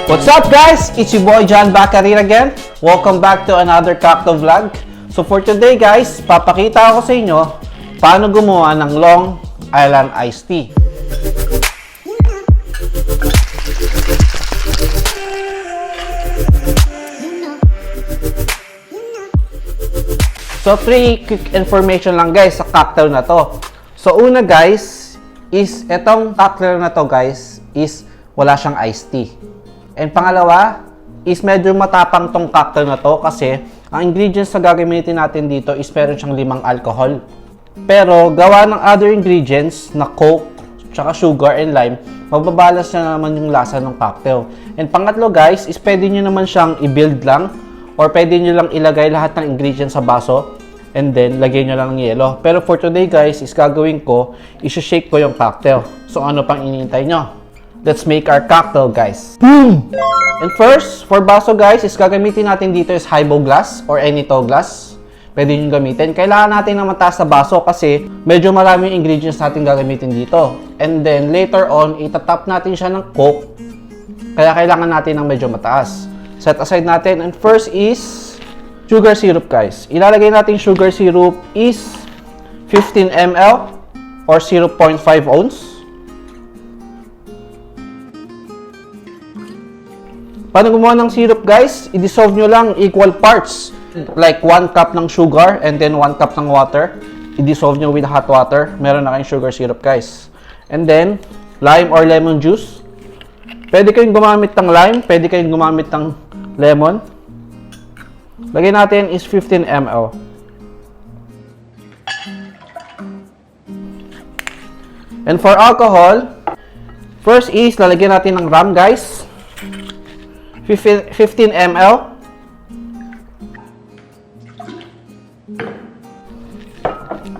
What's up guys? It's your boy John back again. Welcome back to another cocktail vlog. So for today guys, papakita ako sa inyo paano gumawa ng Long Island iced tea. So 3 quick information lang guys sa cocktail na to. So una guys, is etong cocktail na to guys is wala siyang iced tea. And pangalawa, is medyo matapang tong cocktail na to kasi ang ingredients na gagamitin natin dito is meron siyang 5 alcohol. Pero gawa ng other ingredients na Coke, tsaka sugar and lime, mababalance na naman yung lasa ng cocktail. And pangatlo guys, is pwede nyo naman siyang i-build lang or pwede nyo lang ilagay lahat ng ingredients sa baso and then lagay nyo lang ng yelo. Pero for today guys, is gagawin ko, isi-shake ko yung cocktail. So ano pang iniintay nyo? Let's make our cocktail, guys. And first, for baso, guys, is gagamitin natin dito is highball glass or any tall glass. Pwede nyo gamitin. Kailangan natin na mataas na baso kasi medyo maraming ingredients natin gagamitin dito. And then, later on, itatap natin siya ng Coke. Kaya kailangan natin ng medyo mataas. Set aside natin. And first is sugar syrup, guys. Ilalagay natin sugar syrup is 15 ml or 0.5 ounce. Paano gumawa ng syrup guys? I-dissolve nyo lang equal parts. Like 1 cup ng sugar and then 1 cup ng water. I-dissolve nyo with hot water. Meron na kayong sugar syrup guys. And then, lime or lemon juice. Pwede kayong gumamit ng lime. Pwede kayong gumamit ng lemon. Lagay natin is 15 ml. And for alcohol, first is lalagyan natin ng rum guys. 15 ml.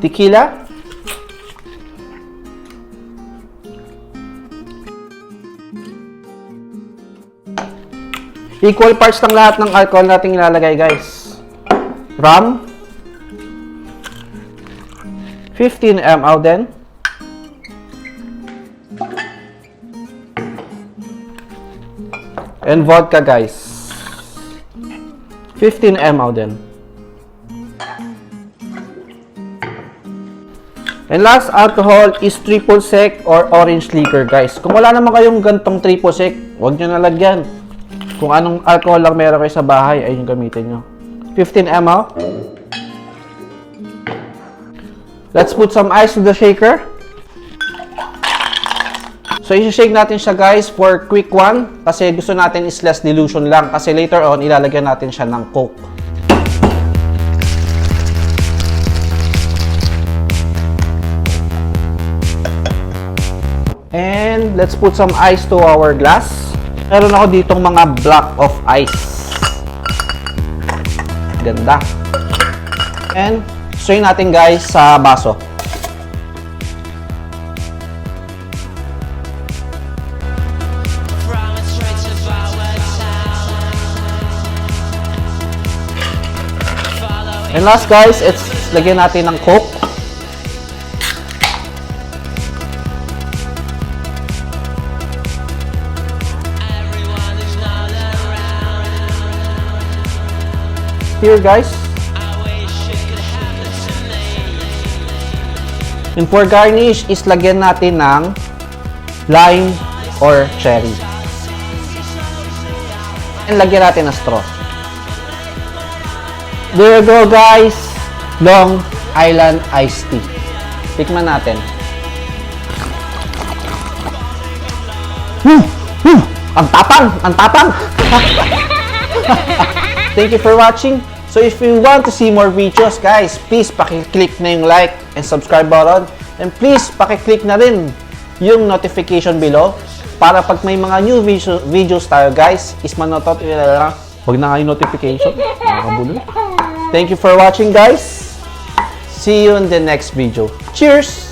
Tequila. Equal parts ng lahat ng alcohol natin ilalagay guys. Rum. 15 ml din. And vodka guys, 15 ml din. And last alcohol is triple sec or orange liquor guys. Kung wala naman kayong gantong triple sec, huwag nyo nalagyan. Kung anong alcohol lang meron kayo sa bahay, ay yung gamitin nyo. 15 ml. Let's put some ice to the shaker. So, i-shake natin siya guys for quick one kasi gusto natin is less dilution lang kasi later on, ilalagyan natin siya ng Coke. And let's put some ice to our glass. Meron ako ditong mga block of ice. Ganda. And strain natin guys sa baso. And last guys, it's lagyan natin ng Coke. Here guys. And for garnish is lagyan natin ng lime or cherry. And lagyan natin ng straw. There you go guys, Long Island iced tea. Tikman natin. Ang tapang! Ang tapang! Thank you for watching. So if you want to see more videos guys, please paki-click na yung like and subscribe button. And please paki-click na rin yung notification below para pag may mga new videos tayo guys, is manotot nila lang. Huwag na nga yung notification. Nakakabulo. Thank you for watching guys. See you in the next video. Cheers!